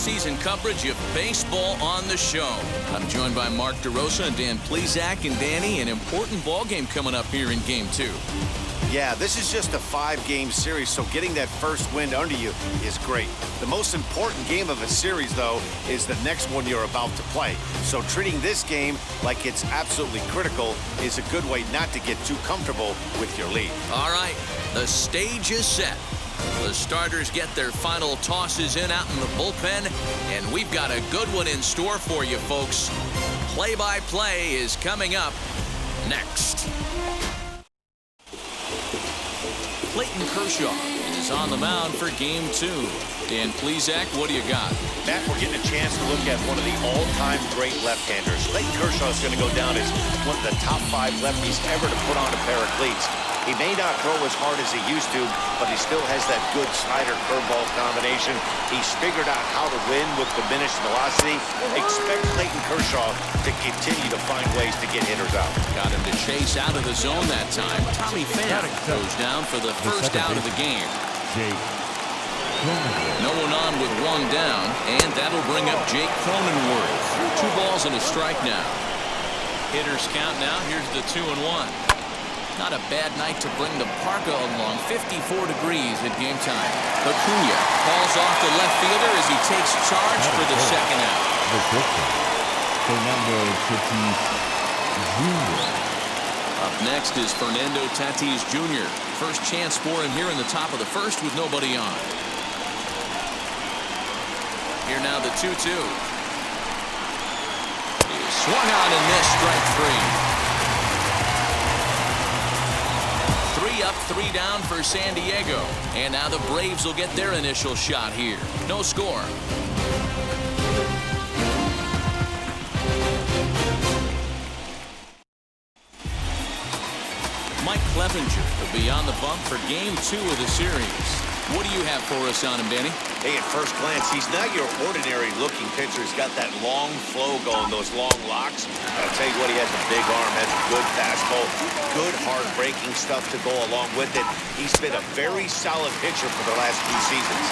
in-season coverage of baseball on the show. I'm joined by Mark DeRosa and Dan Plesac. And Danny, an important ball game coming up here in Game 2. Yeah, this is just a 5-game series, so getting that first win under you is great. The most important game of a series, though, is the next one you're about to play. So treating this game like it's absolutely critical is a good way not to get too comfortable with your lead. All right, the stage is set. The starters get their final tosses in out in the bullpen, and we've got a good one in store for you, folks. Play-by-play is coming up next. Clayton Kershaw is on the mound for Game 2. Dan Plesac, what do you got? Matt, we're getting a chance to look at one of the all-time great left-handers. Clayton Kershaw is going to go down as one of the top 5 lefties ever to put on a pair of cleats. He may not throw as hard as he used to, but he still has that good slider-curveball combination. He's figured out how to win with diminished velocity. Expect Clayton Kershaw to continue to find ways to get hitters out. Got him to chase out of the zone that time. Tommy Pham goes down for the first out of the game. No one on with 1 down, and that'll bring up Jake Cronenworth. 2 balls and a strike now. Hitters count now. Here's the 2-1. Not a bad night to bring the parka along. 54 degrees at game time. Acuna falls off the left fielder as he takes charge for the second out. Up next is Fernando Tatis Jr. First chance for him here in the top of the first with nobody on. Here now the 2-2. He swung on and missed, strike 3. 3 up, 3 down for San Diego. And now the Braves will get their initial shot here. No score. Mike Clevenger will be on the bump for Game 2 of the series. What do you have for us on him, Danny? Hey, at first glance, he's not your ordinary-looking pitcher. He's got that long flow going, those long locks. I'll tell you what, he has a big arm, has a good fastball, good hard-breaking stuff to go along with it. He's been a very solid pitcher for the last few seasons.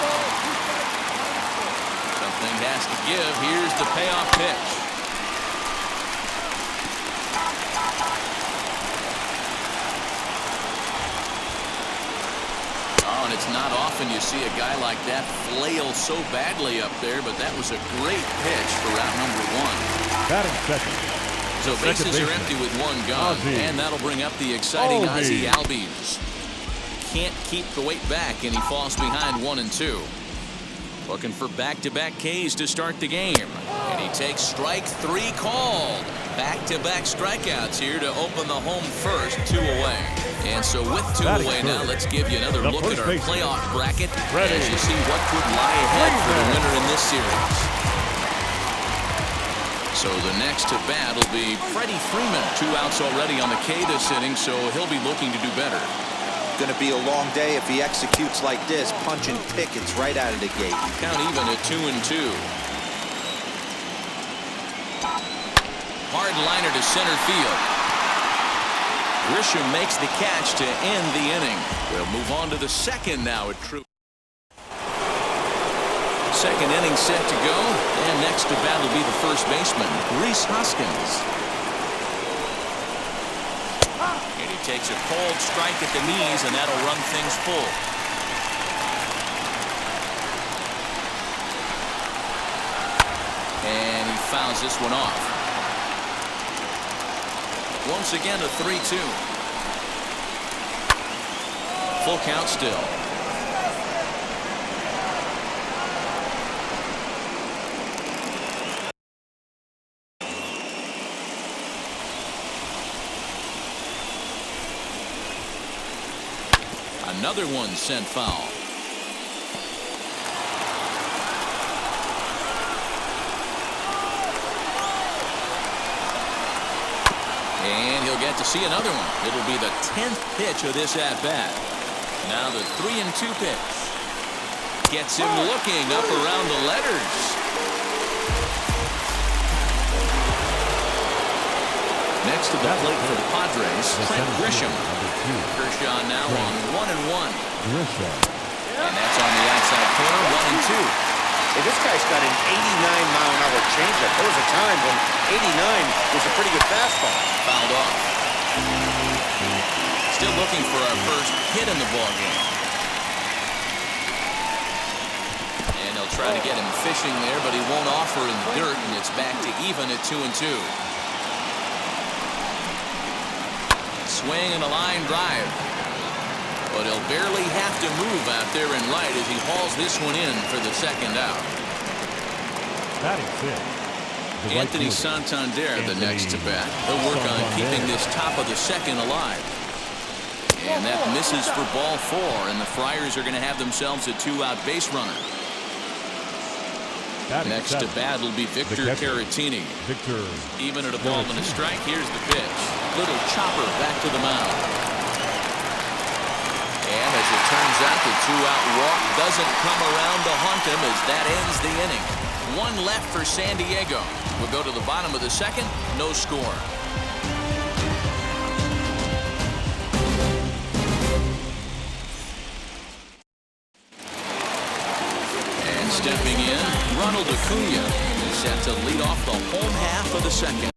Something has to give. Here's the payoff pitch. And it's not often you see a guy like that flail so badly up there, but that was a great pitch for out number 1. Batting second. So bases are empty with 1 gone, and that'll bring up the exciting Atl Nlds. Can't keep the weight back, and he falls behind 1 and 2. Looking for back-to-back Ks to start the game, and he takes strike 3 called. Back-to-back strikeouts here to open the home first, 2 away. And so with 2 away now, let's give you another look at our playoff bracket as you see what could lie ahead for the winner in this series. So the next to bat will be Freddie Freeman. 2 outs already on the K this inning, so he'll be looking to do better. Going to be a long day if he executes like this, punching tickets right out of the gate. Count even at 2 and 2. Hard liner to center field. Grisham makes the catch to end the inning. We'll move on to the second now at True. Second inning set to go, and next to bat will be the first baseman, Rhys Hoskins. And he takes a cold strike at the knees, and that'll run things full. And he fouls this one off. Once again a 3-2. Full count still. Another one sent foul. And he'll get to see another one. It'll be the 10th pitch of this at-bat. Now the 3-2 pitch. Gets him looking up around the letters. Next to the plate for the Padres, Trent Grisham. Kershaw now on 1-1. And that's on the outside corner, 1-2. Hey, this guy's got an 89-mile-an-hour changeup. There was a time when 89 was a pretty good fastball. Fouled off. Still looking for our first hit in the ballgame. And they'll try to get him fishing there, but he won't offer in the dirt, and it's back to even at 2-2. Swing and a line drive. But he'll barely have to move out there in right as he hauls this one in for the second out. Anthony Santander, the next to bat. He'll work on keeping this top of the second alive. And that misses for ball 4, and the Friars are going to have themselves a 2-out base runner. Next to bat will be Victor Caratini. Even at a ball and a strike, here's the pitch. Little chopper back to the mound. And as it turns out, the 2-out walk doesn't come around to hunt him as that ends the inning. 1 left for San Diego. We'll go to the bottom of the second. No score. And stepping in, Ronald Acuna is set to lead off the home half of the second.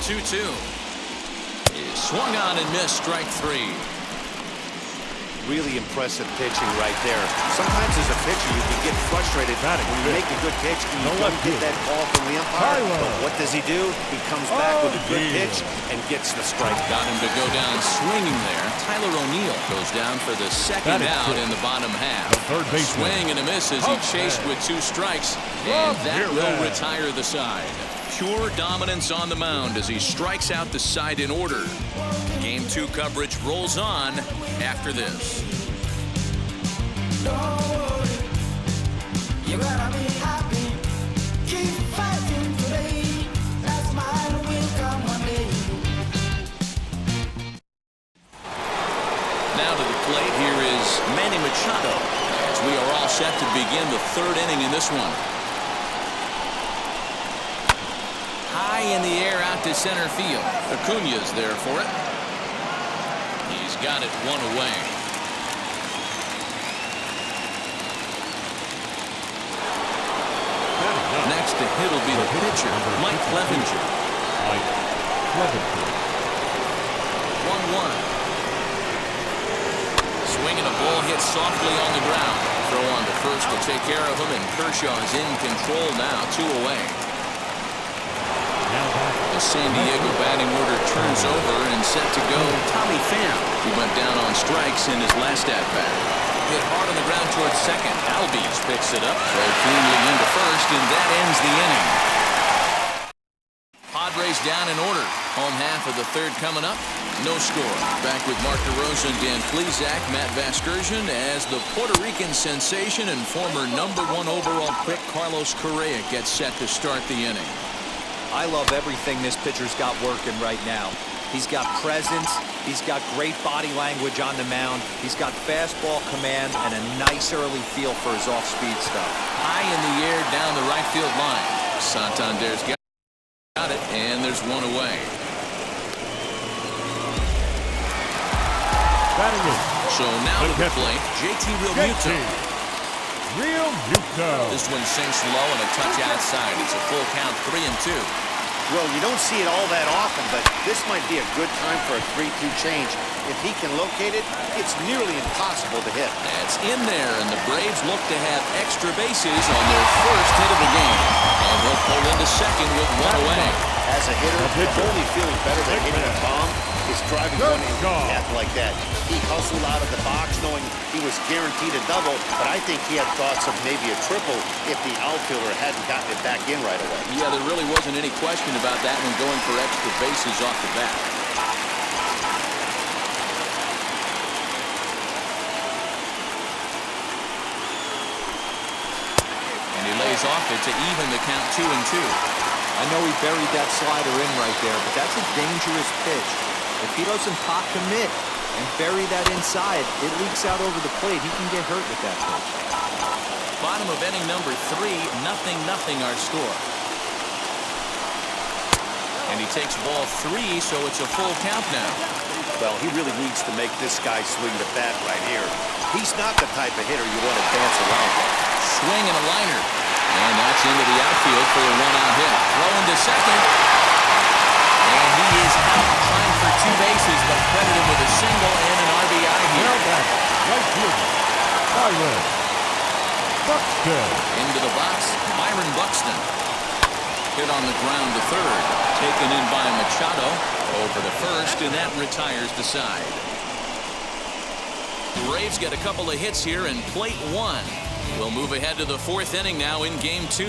The 2-2 is swung on and missed. Strike 3. Really impressive pitching right there. Sometimes as a pitcher you can get frustrated when you make a good pitch and you don't get that call from the umpire. But what does he do? He comes back with a good pitch and gets the strike. Got him to go down swinging there. Tyler O'Neill goes down for the second out in the bottom half. A swing and a miss as he chased with 2 strikes, and that will retire the side. Pure dominance on the mound as he strikes out the side in order. Game 2 coverage rolls on after this. You gotta be happy. Keep fighting today. That smile will come one day. Now to the plate, here is Manny Machado as we are all set to begin the 3rd inning in this one. High in the air out to center field. Acuna's there for it. He's got it 1 away. Next to hit will be the pitcher, Mike Clevenger. 1-1. Swinging a ball hit softly on the ground. Throw on to first to take care of him, and Kershaw is in control now, 2 away. The San Diego batting order turns over and set to go. Tommy Pham, who went down on strikes in his last at-bat. Hit hard on the ground towards second. Albies picks it up, throw cleanly into first, and that ends the inning. Padres down in order. Home half of the 3rd coming up. No score. Back with Mark DeRosa and Dan Plesac, Matt Vasgersian, as the Puerto Rican sensation and former #1 overall pick Carlos Correa gets set to start the inning. I love everything this pitcher's got working right now. He's got presence. He's got great body language on the mound. He's got fastball command and a nice early feel for his off-speed stuff. High in the air down the right field line. Santander's got it, and there's 1 away. So now to the plate, JT Realmuto. This one sinks low and a touch outside. It's a full count, 3-2. Well, you don't see it all that often, but this might be a good time for a 3-2 change. If he can locate it, it's nearly impossible to hit. That's in there, and the Braves look to have extra bases on their first hit of the game. And he'll pull into second with 1 away. As a hitter, the only feeling better than hitting a bomb is driving one into the path like that. He hustled out of the box knowing he was guaranteed a double, but I think he had thoughts of maybe a triple if the outfielder hadn't gotten it back in right away. Yeah, there really wasn't any question about that one going for extra bases off the bat. And he lays off it to even the count 2-2. I know he buried that slider in right there, but that's a dangerous pitch. If he doesn't pop commit and bury that inside, it leaks out over the plate. He can get hurt with that pitch. Bottom of inning number 3, 0-0 our score. And he takes ball 3, so it's a full count now. Well, he really needs to make this guy swing the bat right here. He's not the type of hitter you want to dance around with. Swing and a liner. And that's into the outfield for a one-out hit. Throw into second. And he is out trying for 2 bases, but credited with a single and an RBI here. Now back, right fielder, Byron Buxton. Into the box, Byron Buxton. Hit on the ground to third. Taken in by Machado. Over to first, and that retires the side. The Braves get a couple of hits here in plate 1. We'll move ahead to the 4th inning now in game 2.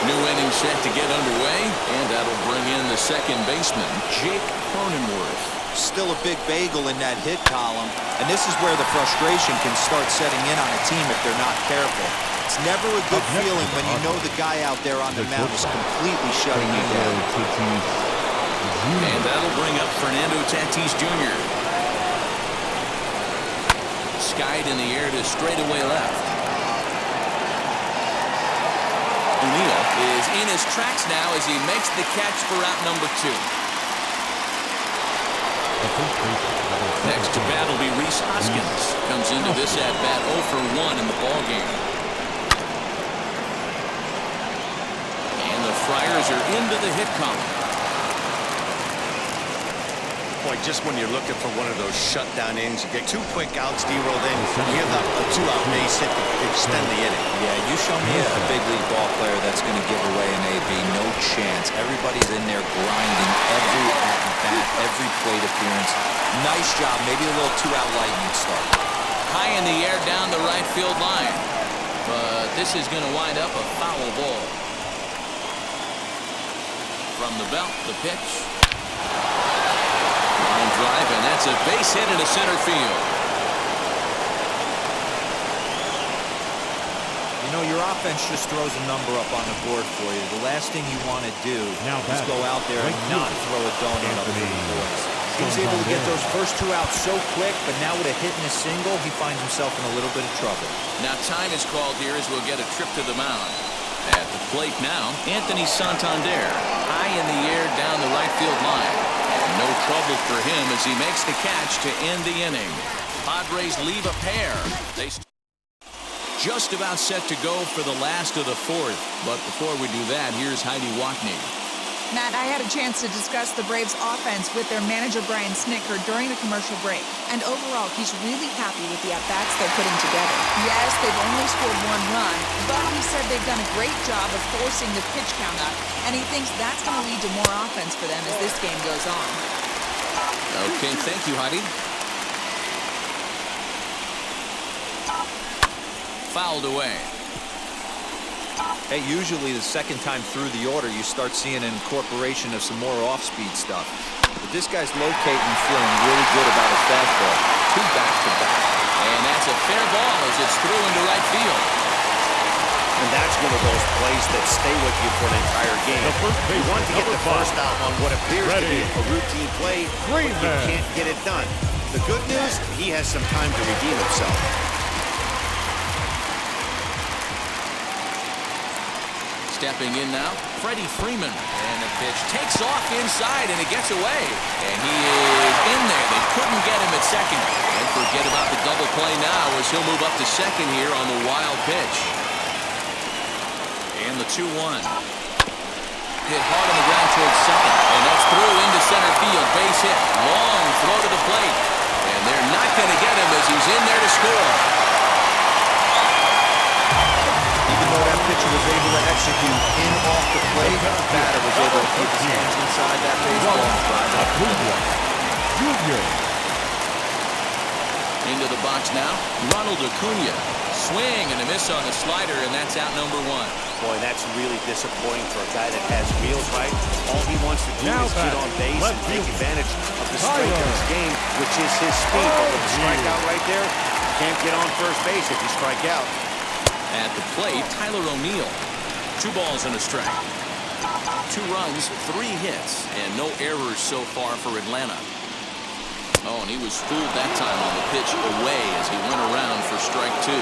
New inning set to get underway, and that'll bring in the second baseman, Jake Cronenworth. Still a big bagel in that hit column, and this is where the frustration can start setting in on a team if they're not careful. It's never a good feeling when you know the guy out there on the mound is completely shutting you down. And that'll bring up Fernando Tatis Jr. Skied in the air to straightaway left. O'Neill is in his tracks now as he makes the catch for out number 2. Next to bat will be Rhys Hoskins. Comes into this at-bat 0 for 1 in the ballgame. And the Friars are into the hit column. Boy, just when you're looking for one of those shutdown innings, you get 2 quick outs, D-rolled in, you have a 2-out base hit to extend the inning. Yeah, you show me a big league ball player that's going to give away an AB. No chance. Everybody's in there grinding every at-bat, every plate appearance. Nice job. Maybe a little 2-out lightning start. High in the air down the right field line. But this is going to wind up a foul ball. From the belt, the pitch. Line drive, and that's a base hit into center field. You know, your offense just throws a number up on the board for you. The last thing you want to do is go out there and not throw a donut up for the boys. He was able to get those first 2 outs so quick, but now with a hit and a single, he finds himself in a little bit of trouble. Now time is called here as we'll get a trip to the mound. At the plate now, Anthony Santander. High in the air down the right field line. No trouble for him as he makes the catch to end the inning. Padres leave a pair. They just about set to go for the last of the 4th. But before we do that, here's Heidi Watney. Matt, I had a chance to discuss the Braves' offense with their manager, Brian Snitker, during the commercial break. And overall, he's really happy with the at-bats they're putting together. Yes, they've only scored 1 run, but he said they've done a great job of forcing the pitch count up, and he thinks that's going to lead to more offense for them as this game goes on. Okay, thank you, Heidi. Fouled away. Hey, usually the second time through the order, you start seeing an incorporation of some more off-speed stuff. But this guy's locating and feeling really good about his fastball. 2 back-to-back. And that's a fair ball as it's through into right field. And that's one of those plays that stay with you for an entire game. You want to get the first out on what appears to be a routine play, but you can't get it done. The good news, he has some time to redeem himself. Stepping in now, Freddie Freeman. And the pitch takes off inside, and it gets away. And he is in there. They couldn't get him at second. And forget about the double play now as he'll move up to second here on the wild pitch. And the 2-1. Hit hard on the ground towards second. And that's through into center field. Base hit. Long throw to the plate. And they're not going to get him as he's in there to score. Even though that pitcher was able to execute in off the plate, the batter was able to keep his hands inside that baseball. Into the box now, Ronald Acuna. Swing and a miss on the slider, and that's out number 1. Boy, that's really disappointing for a guy that has wheels right. All he wants to do is get on base and take advantage of the strength of his game, which is his speed. But with the strikeout right there, you can't get on first base if you strike out. At the plate, Tyler O'Neill. 2 balls and a strike. 2 runs, 3 hits, and no errors so far for Atlanta. Oh, and he was fooled that time on the pitch away as he went around for strike 2.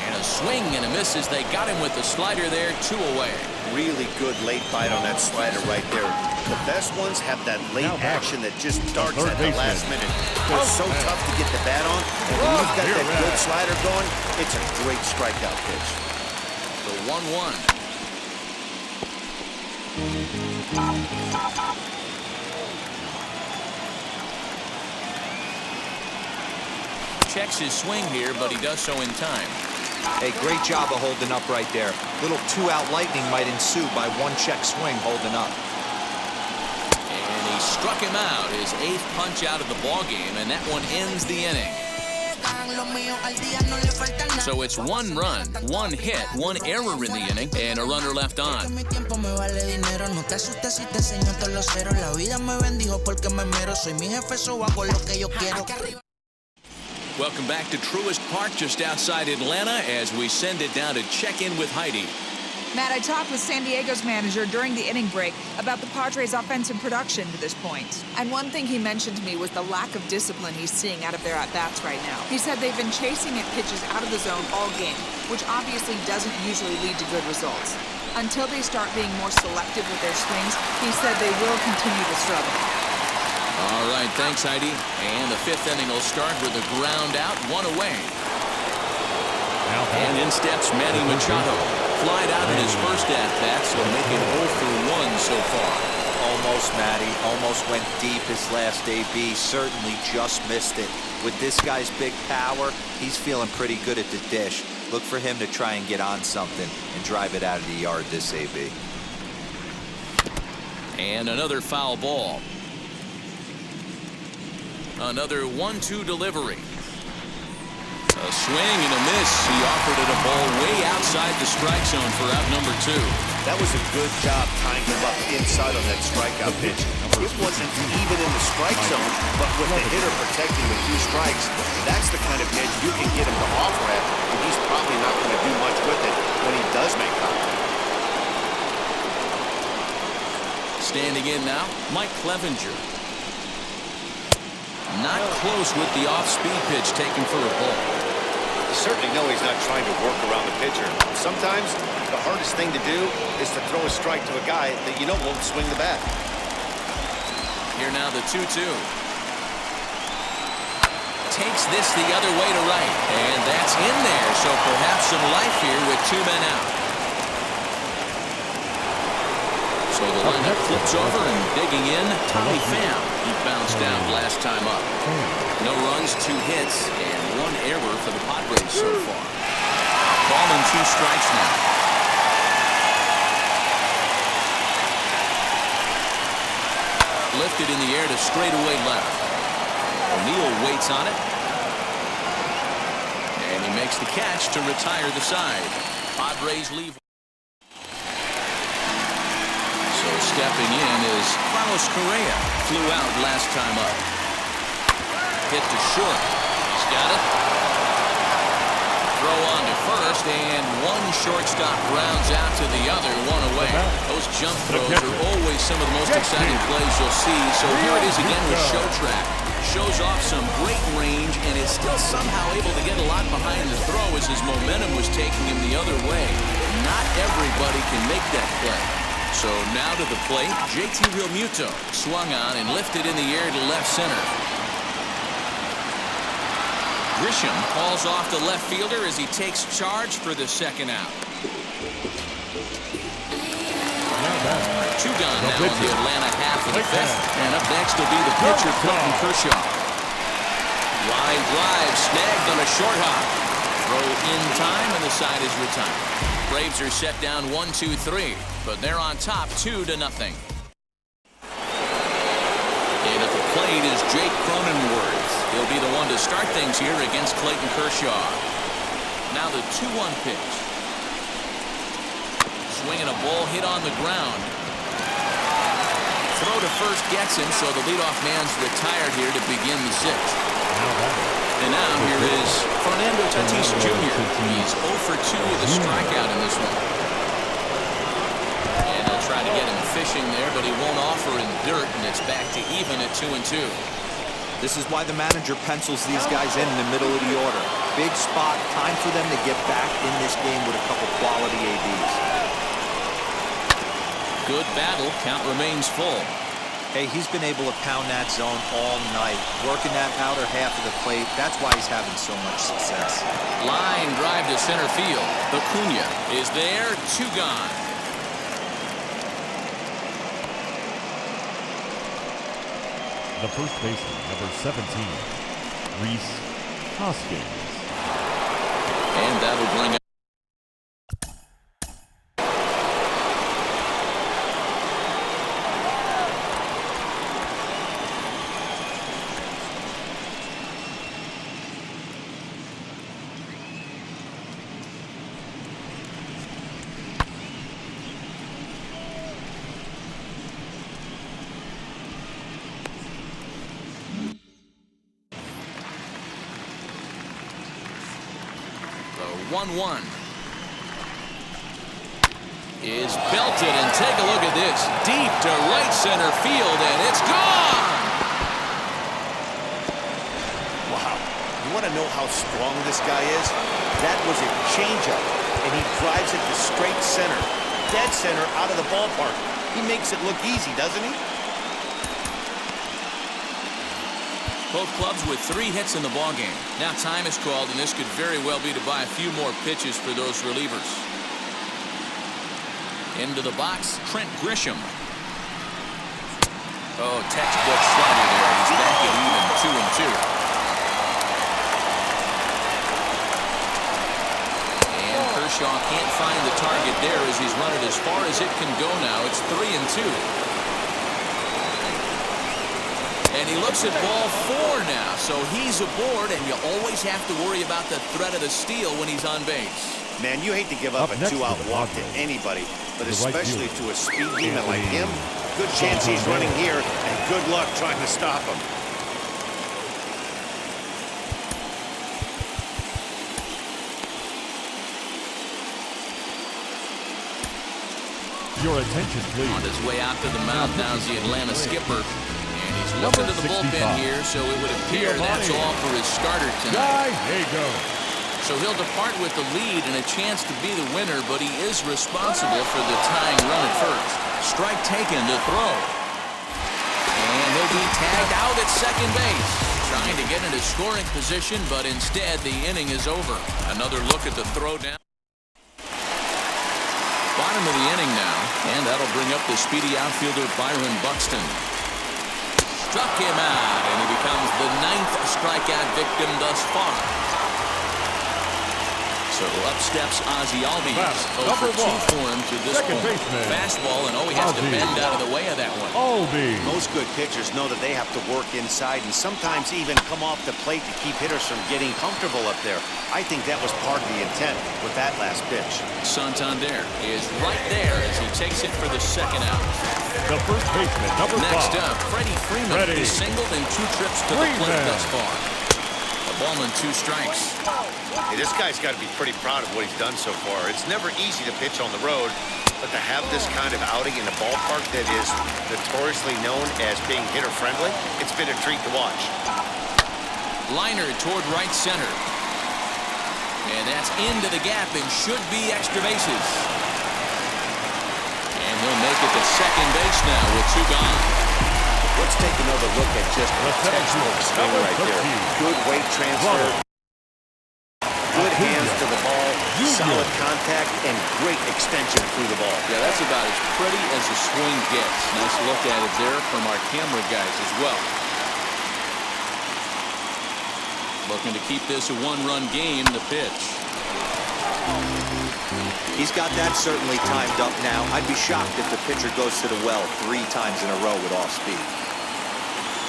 And a swing and a miss as they got him with the slider there, 2 away. Really good late bite on that slider right there. The best ones have that late action that just darts at the last minute. They're so tough to get the bat on, and when you've got that good slider going, it's a great strikeout pitch. The 1-1. Checks his swing here, but he does so in time. Hey, great job of holding up right there. Little 2-out lightning might ensue by 1 check swing holding up. And he struck him out, his 8th punch out of the ball game, and that one ends the inning. So it's 1 run, 1 hit, 1 error in the inning, and a runner left on. Welcome back to Truist Park just outside Atlanta as we send it down to check in with Heidi. Matt, I talked with San Diego's manager during the inning break about the Padres' offensive production to this point. And one thing he mentioned to me was the lack of discipline he's seeing out of their at-bats right now. He said they've been chasing at pitches out of the zone all game, which obviously doesn't usually lead to good results. Until they start being more selective with their swings, he said they will continue to struggle. All right, thanks, Heidi. And the 5th inning will start with a ground out, 1 away. And in steps Manny Machado. Flied out in his first at-bat, so making 0 for 1 so far. Almost, Matty. Almost went deep his last AB. Certainly just missed it. With this guy's big power, he's feeling pretty good at the dish. Look for him to try and get on something and drive it out of the yard this AB. And another foul ball. Another 1-2 delivery. A swing and a miss. He offered it a ball way outside the strike zone for out number 2. That was a good job tying him up inside on that strikeout pitch. It wasn't even in the strike zone, but with the hitter protecting with 2 strikes, that's the kind of pitch you can get him to offer at, and he's probably not going to do much with it when he does make contact. Standing in now, Mike Clevenger. Not close with the off-speed pitch taken for a ball. You certainly know he's not trying to work around the pitcher. Sometimes the hardest thing to do is to throw a strike to a guy that you know won't swing the bat. Here now the 2-2. Takes this the other way to right. And that's in there, so perhaps some life here with 2 men out. So the lineup flips over and digging in, Tommy Pham. He bounced out last time up. No runs, 2 hits, and 1 error for the Padres so far. Ball and 2 strikes now. Lifted in the air to straightaway left. O'Neill waits on it. And he makes the catch to retire the side. Padres leave. Stepping in is Carlos Correa. Flew out last time up. Hit to short. He's got it. Throw on to first, and 1 shortstop grounds out to the other, 1 away. Those jump throws are always some of the most exciting plays you'll see. So here it is again with Show Track. Shows off some great range and is still somehow able to get a lot behind the throw as his momentum was taking him the other way. Not everybody can make that play. So now to the plate, JT Realmuto swung on and lifted in the air to left center. Grisham calls off the left fielder as he takes charge for the 2nd out. 2 gone now in the Atlanta half of the 5th. And up next will be the pitcher, Clayton Kershaw. Line drive snagged on a short hop. Throw in time and the side is retired. Braves are set down 1-2-3, but they're on top 2-0. And at the plate is Jake Cronenworth. He'll be the one to start things here against Clayton Kershaw. Now the 2-1 pitch. Swinging a ball hit on the ground. Throw to first gets him, so the leadoff man's retired here to begin the 6th. And now here is Fernando Tatis Jr. He's 0 for 2 with a strikeout in this one. And he'll try to get him fishing there, but he won't offer in dirt, and it's back to even at 2-2. This is why the manager pencils these guys in the middle of the order. Big spot, time for them to get back in this game with a couple quality ABs. Good battle, count remains full. Hey, he's been able to pound that zone all night, working that outer half of the plate. That's why he's having so much success. Line drive to center field. Acuna is there, 2 gone. The first baseman, number 17, Reese Hoskins. And that'll bring up the 1-1. Is belted, and take a look at this. Deep to right center field, and it's gone! Wow. You want to know how strong this guy is? That was a changeup, and he drives it to straight center. Dead center out of the ballpark. He makes it look easy, doesn't he? Both clubs with 3 hits in the ballgame. Now time is called, and this could very well be to buy a few more pitches for those relievers. Into the box, Trent Grisham. Oh, textbook slider there. He's back at even 2-2. And Kershaw can't find the target there as he's run it as far as it can go now. It's 3-2. And he looks at ball 4 now, so he's aboard, and you always have to worry about the threat of the steal when he's on base. Man, you hate to give up a 2-out walk to anybody, but especially to a speed demon like him. Good chance he's running here, and good luck trying to stop him. Your attention, please. On his way out to the mound now is the Atlanta skipper. And he's looking to the bullpen here, so it would appear that's all for his starter tonight. Gallego. So he'll depart with the lead and a chance to be the winner, but he is responsible for the tying run at first. Strike taken to throw. And he'll be tagged out at second base. Trying to get into scoring position, but instead the inning is over. Another look at the throw down. Bottom of the inning now, and that'll bring up the speedy outfielder Byron Buxton. Struck him out, and he becomes the 9th strikeout victim thus far. So up steps Ozzy Albies. 0 for 2 for him to this point. Fastball, and he has to bend out of the way of that one. Most good pitchers know that they have to work inside and sometimes even come off the plate to keep hitters from getting comfortable up there. I think that was part of the intent with that last pitch. Santander is right there as he takes it for the second out. The first baseman, number 5. Next up, Freddie Freeman is singled in 2 trips to the plate thus far. A ball and 2 strikes. Hey, this guy's got to be pretty proud of what he's done so far. It's never easy to pitch on the road, but to have this kind of outing in a ballpark that is notoriously known as being hitter-friendly, it's been a treat to watch. Liner toward right center. And that's into the gap and should be extra bases. And he'll make it to second base now with 2 gone. Let's take another look at just a textbook swing right there. Good weight transfer. Good hands to the ball, solid contact, and great extension through the ball. Yeah, that's about as pretty as a swing gets. Nice look at it there from our camera guys as well. Looking to keep this a 1-run game, the pitch. He's got that certainly timed up now. I'd be shocked if the pitcher goes to the well 3 times in a row with off speed.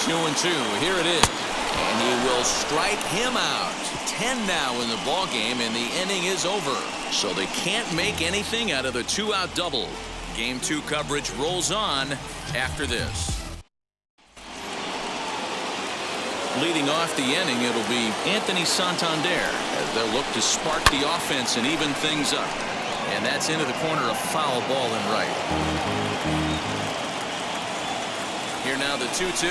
2-2, here it is. And he will strike him out. 10 now in the ball game, and the inning is over. So they can't make anything out of the 2-out double. Game 2 coverage rolls on after this. Leading off the inning, it'll be Anthony Santander as they'll look to spark the offense and even things up. And that's into the corner, a foul ball in right. Here now the 2-2.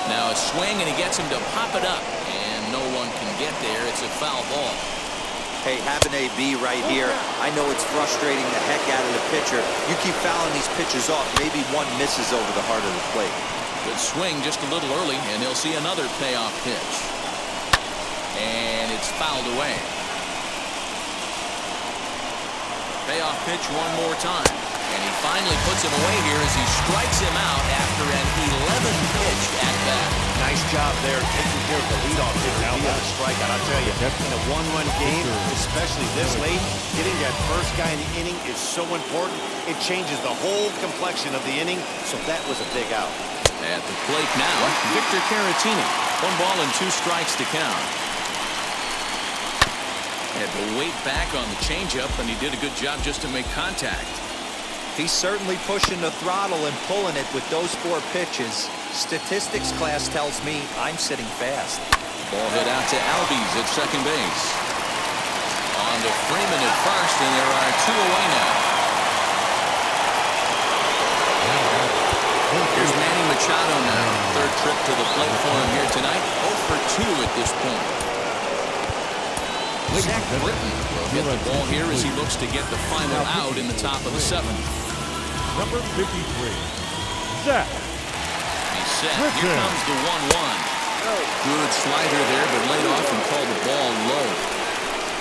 Now a swing, and he gets him to pop it up, and no one can get there. It's a foul ball. Hey, have an AB right here. I know it's frustrating the heck out of the pitcher. You keep fouling these pitches off, maybe one misses over the heart of the plate. Good swing just a little early, and he'll see another payoff pitch. And it's fouled away. Payoff pitch one more time. And he finally puts him away here as he strikes him out after an 11-pitch at-bat. Nice job there, taking care of the leadoff hitter via the strikeout. I'll tell you, in a one-run game, especially this late, getting that first guy in the inning is so important. It changes the whole complexion of the inning, so that was a big out. At the plate now, Victor Caratini. 1 ball and 2 strikes to count. Had to wait back on the changeup, and he did a good job just to make contact. He's certainly pushing the throttle and pulling it with those 4 pitches. Statistics class tells me I'm sitting fast. Ball hit out to Albies at second base. On to Freeman at first, and there are 2 away now. Here's Manny Machado now. 3rd trip to the plate for him here tonight. 0 for 2 at this point. Zach Britton will hit the ball here as he looks to get the final out in the top of the 7th. Number 53, Zach. He's set. Here comes the 1-1. Good slider there, but laid off and called the ball low.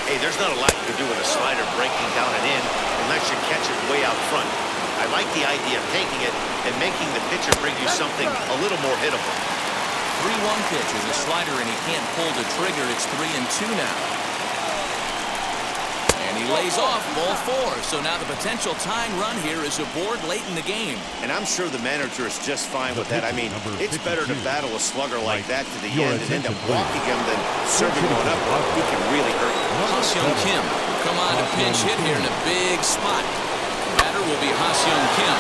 Hey, there's not a lot you can do with a slider breaking down and in unless you catch it way out front. I like the idea of taking it and making the pitcher bring you something a little more hittable. 3-1 pitch is a slider, and he can't pull the trigger. It's 3-2 now. He lays off ball 4, so now the potential tying run here is aboard late in the game. And I'm sure the manager is just fine with that. I mean, it's better to battle a slugger like that to the end and end up walking him than serving one up. He can really hurt you. Ha-Seong Kim will come on to pinch hit here in a big spot. The batter will be Ha-Seong Kim,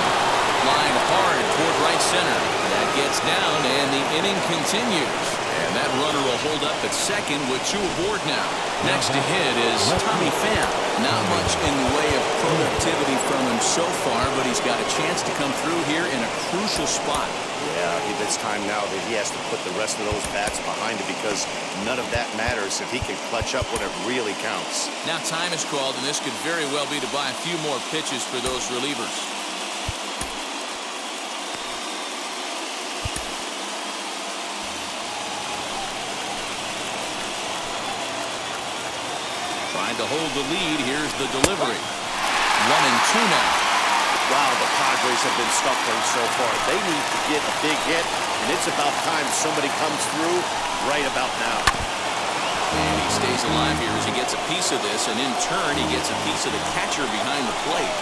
flying hard toward right center. That gets down, and the inning continues. And that runner will hold up at second with 2 aboard now. Next to hit is Tommy Pham. Not much in the way of productivity from him so far, but he's got a chance to come through here in a crucial spot. Yeah, it's time now that he has to put the rest of those bats behind him because none of that matters if he can clutch up when it really counts. Now time is called, and this could very well be to buy a few more pitches for those relievers. Trying to hold the lead. Here's the delivery. 1-2 now. Wow, the Padres have been suffering so far. They need to get a big hit, and it's about time somebody comes through right about now. And he stays alive here as he gets a piece of this, and in turn, he gets a piece of the catcher behind the plate.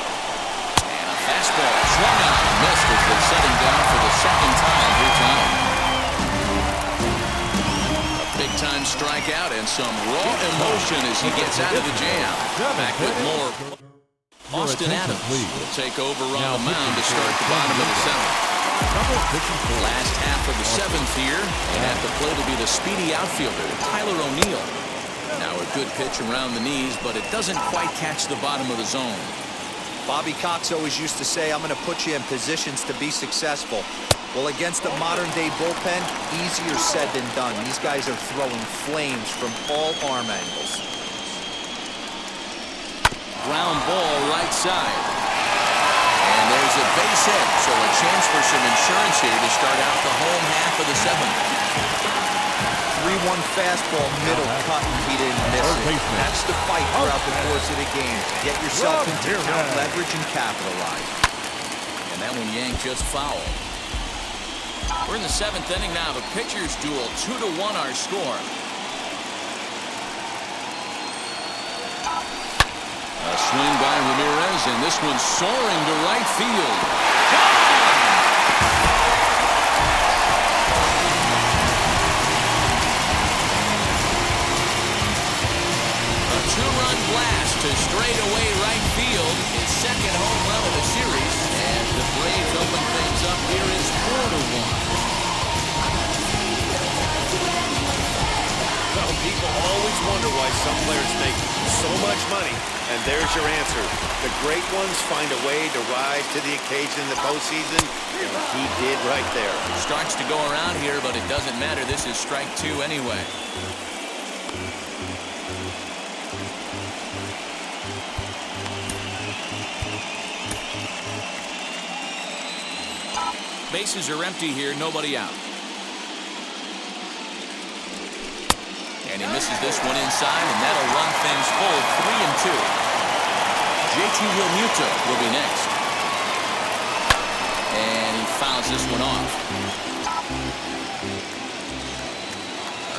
And a fastball swung on and missed as they set him down for the 2nd time here tonight. Big-time strikeout and some raw emotion as he gets out of the jam. Back with more. Austin Adams will take over on the mound to start the bottom of the 7th. Last half of the 7th here, and at the plate will be the speedy outfielder, Tyler O'Neill. Now a good pitch around the knees, but it doesn't quite catch the bottom of the zone. Bobby Cox always used to say, I'm going to put you in positions to be successful. Well, against a modern-day bullpen, easier said than done. These guys are throwing flames from all arm angles. Ground ball right side. And there's a base hit, so a chance for some insurance here to start out the home half of the 7th. 3-1 fastball, middle cut, he didn't miss it. That's the fight throughout the course of the game. Get yourself into count leverage and capitalize. And that one yanked just foul. We're in the 7th inning now. The pitchers duel, 2-1 our score. A swing by Ramirez, and this one's soaring to right field. A 2-run blast to straightaway right field. His second home run of the series. And the Braves open things up here. It's 4-1. Well, people always wonder why some players make so much money, and there's your answer. The great ones find a way to rise to the occasion in the postseason, and he did right there. Starts to go around here, but it doesn't matter. This is strike 2 anyway. Bases are empty here, nobody out. And he misses this one inside, and that'll run things full 3-2. JT Realmuto will be next. And he fouls this one off.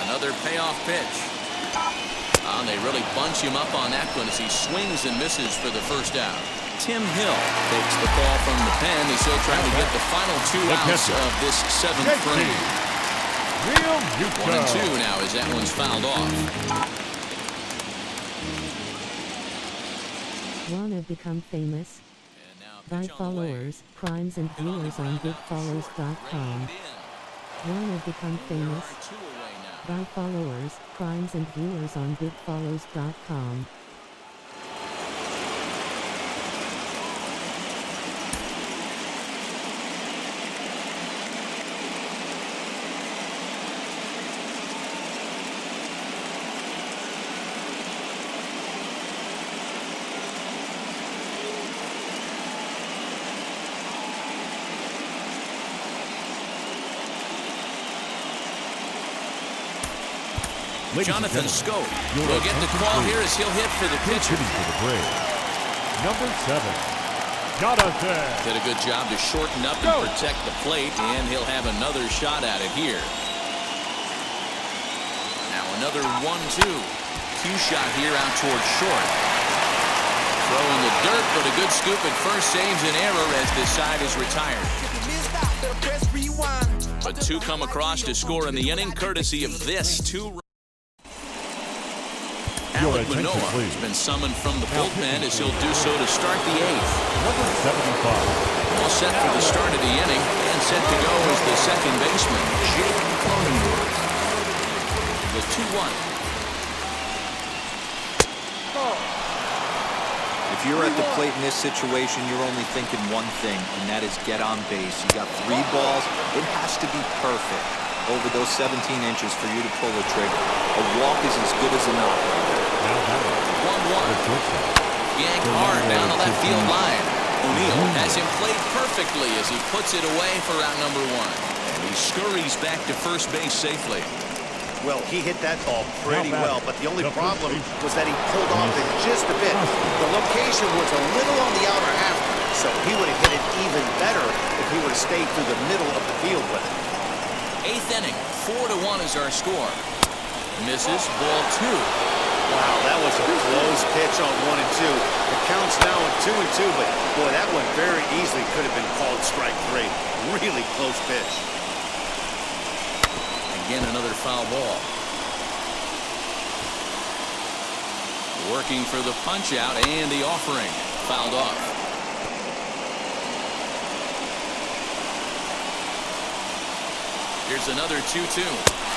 Another payoff pitch. And they really bunch him up on that one as he swings and misses for the first out. Tim Hill takes the call from the pen. He's still trying to get the final 2 outs of this 7th frame. 1-2 now as that one's fouled off. Wanna become famous? Buy followers, crimes and viewers on bigfollows.com. Wanna become famous? Buy followers, crimes and viewers on bigfollows.com. Jonathan Scope will get the call here as he'll hit for the pitcher. Number 7, Jonathan. Did a good job to shorten up and protect the plate, and he'll have another shot at it here. Now another 1-2. Cue shot here out towards short. Throw in the dirt, but a good scoop at first saves an error as this side is retired. But 2 come across to score in the inning, courtesy of this 2. Atl Nlds has been summoned from the bullpen as he'll do so to start the 8th. Number 75. All set for the start of the inning and set to go as the second baseman, Jake Cronenworth. The 2-1. If you're at the plate in this situation, you're only thinking one thing, and that is get on base. You got 3 balls. It has to be perfect over those 17 inches for you to pull the trigger. A walk is as good as a knock. 1-1. Yanked hard down the left field line. O'Neill has him played perfectly as he puts it away for out number 1. And he scurries back to first base safely. Well, he hit that ball pretty well, but the only problem was that he pulled off it just a bit. The location was a little on the outer half, so he would have hit it even better if he would have stayed through the middle of the field with it. 8th inning, 4-1 is our score. Misses, ball 2. Wow, that was a close pitch on 1 and 2. The count's now at 2 and 2, but boy, that one very easily could have been called strike 3. Really close pitch. Again, another foul ball. Working for the punch out and the offering. Fouled off. Here's another 2-2.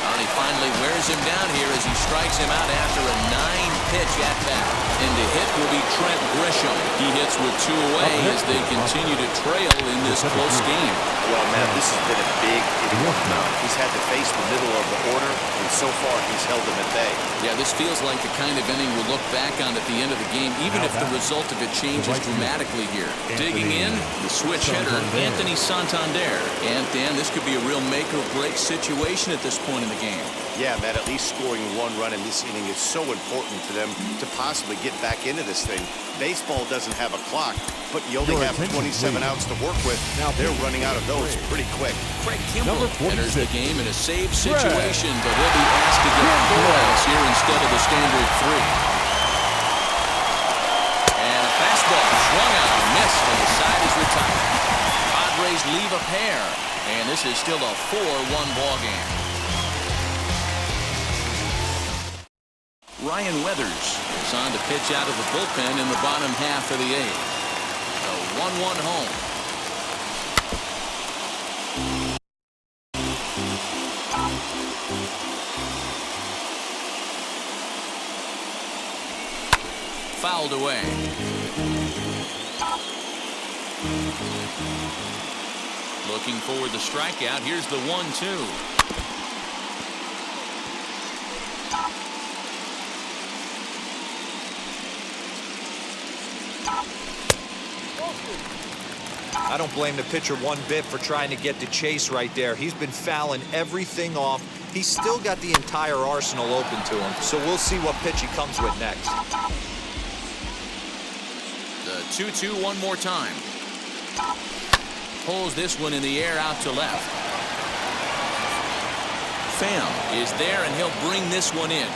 And he finally wears him down here as he strikes him out after a 9-pitch at-bat. And the hit will be Trent Grisham. He hits with 2 away as they continue to trail in this close game. Well, Matt, this has been a big inning. He's had to face the middle of the order, and so far he's held them at bay. Yeah, this feels like the kind of inning we'll look back on at the end of the game, even if the result of it changes dramatically here. Digging in, the switch hitter, Anthony Santander. And, Dan, this could be a real make-or-break situation at this point in the game. Yeah, Matt, at least scoring 1 run in this inning is so important to them to possibly get back into this thing. Baseball doesn't have a clock, but you only have 27 outs to work with. Now they're running out of those pretty quick. Craig Kimbrell enters the game in a save situation, but he'll be asked to get 4 outs here instead of the standard 3. And a fastball swung out and missed, and the side is retired. Padres leave a pair, and this is still a 4-1 ball game. Ryan Weathers is on to pitch out of the bullpen in the bottom half of the eighth. A 1-1 home. Fouled away. Looking for the strikeout. Here's the 1-2. I don't blame the pitcher one bit for trying to get the chase right there. He's been fouling everything off. He's still got the entire arsenal open to him, so we'll see what pitch he comes with next. The 2-2 one more time. Pulls this one in the air out to left. Pham is there, and he'll bring this one in.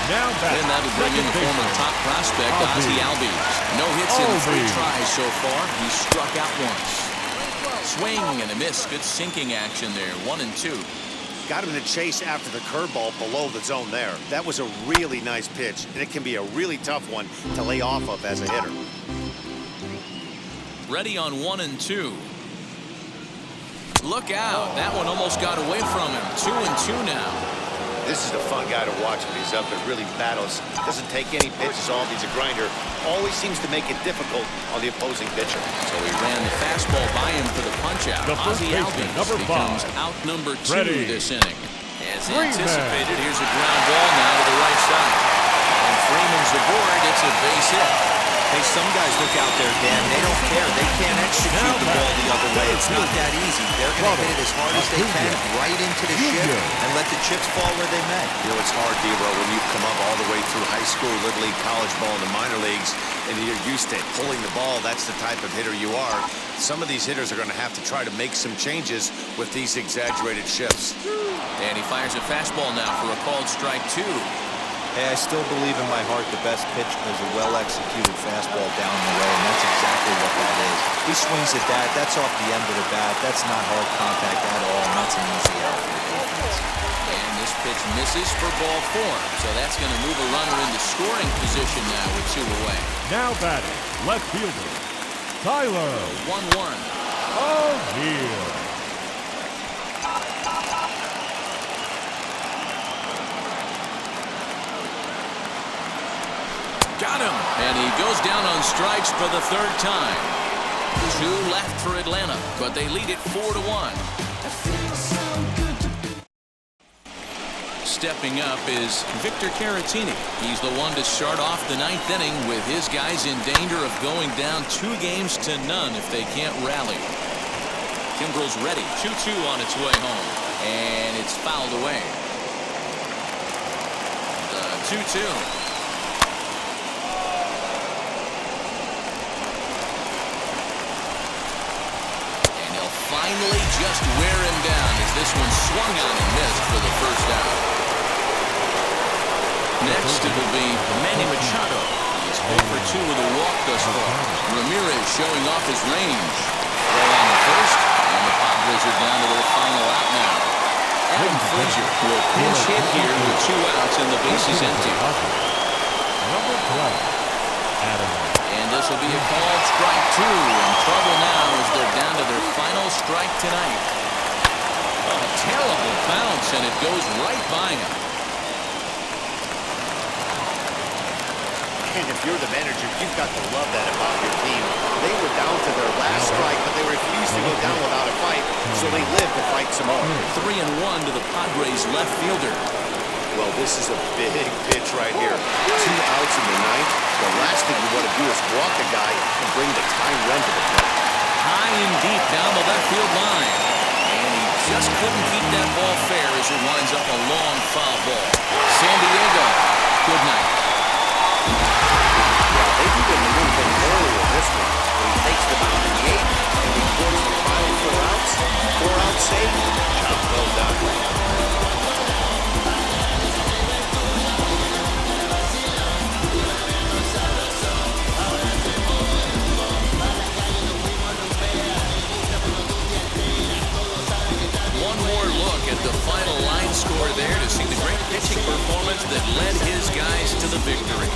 Now back. And that'll bring in the former top prospect, Atl Nlds. No hits in 3 tries so far. He struck out once. Swing and a miss. Good sinking action there. 1-2. Got him to chase after the curveball below the zone there. That was a really nice pitch, and it can be a really tough one to lay off of as a hitter. Ready on 1-2. Look out. That one almost got away from him. 2-2 now. This is a fun guy to watch when he's up and really battles. Doesn't take any pitches off. He's a grinder. Always seems to make it difficult on the opposing pitcher. So he ran the fastball by him for the punch-out. Atl Nlds becomes out number 2 this inning. As anticipated, here's a ground ball now to the right side. And Freeman's aboard. It's a base hit. Hey, some guys look out there, Dan. They don't care. They can't execute the ball the other way. It's not that easy. They're going to hit it as hard as they can right into the chip and let the chips fall where they may. You know, it's hard, Dero, when you've come up all the way through high school, little league, college ball, and the minor leagues, and you're used to pulling the ball. That's the type of hitter you are. Some of these hitters are going to have to try to make some changes with these exaggerated shifts. And he fires a fastball now for a called strike 2. Hey, I still believe in my heart the best pitch is a well-executed fastball down the way, and that's exactly what that is. He swings at that. That's off the end of the bat. That's not hard contact at all, and that's an easy out for the defense. And this pitch misses for ball 4, so that's going to move a runner into scoring position now with 2 away. Now batting, left fielder, Tyler 1-1. O'Neill. Got him. And he goes down on strikes for the 3rd time. 2 left for Atlanta, but they lead it 4-1. Stepping up is Victor Caratini. He's the one to start off the 9th inning with his guys in danger of going down 2-0 if they can't rally. Kimbrel's ready. 2-2 on its way home. And it's fouled away. The 2-2. Finally just wear him down as this one swung on and missed for the 1st out. Next it will be Manny Machado. He's 0 for 2 with a walk thus far. Ramirez showing off his range. Throw on the 1st, and the Padres are down to their final out now. Adam Frazier will pinch hit here with 2 outs and the bases empty. Number 12, Adam. And this will be a called strike 2. In trouble now as they're down to their final strike tonight. A terrible bounce, and it goes right by him. And if you're the manager, you've got to love that about your team. They were down to their last strike, but they refused to go down without a fight, so they lived to fight some more. 3-1 to the Padres left fielder. Well, this is a big pitch right here. 2 outs in the 9th. The last thing you want to do is walk a guy and bring the tying run to the plate. High and deep down the left field line. And he just couldn't keep that ball fair as it winds up a long foul ball. San Diego, good night. Yeah, they beat him a little bit earlier this one. But he takes them out in the 8th and records the final 4 outs. 4 outs saved. Job well done. but led his guys to the victory.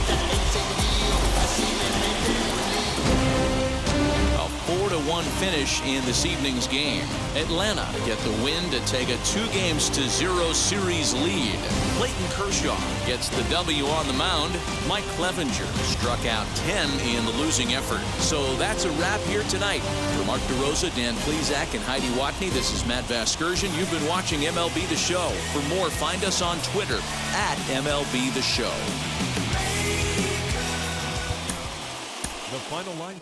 A 4-1 finish in this evening's game. Atlanta get the win to take a 2-0 series lead. Clayton Kershaw gets the W on the mound. Mike Clevenger struck out 10 in the losing effort. So that's a wrap here tonight. For Mark DeRosa, Dan Plesac, and Heidi Watney, this is Matt Vasgersian. You've been watching MLB The Show. For more, find us on Twitter at MLB The Show. The final line.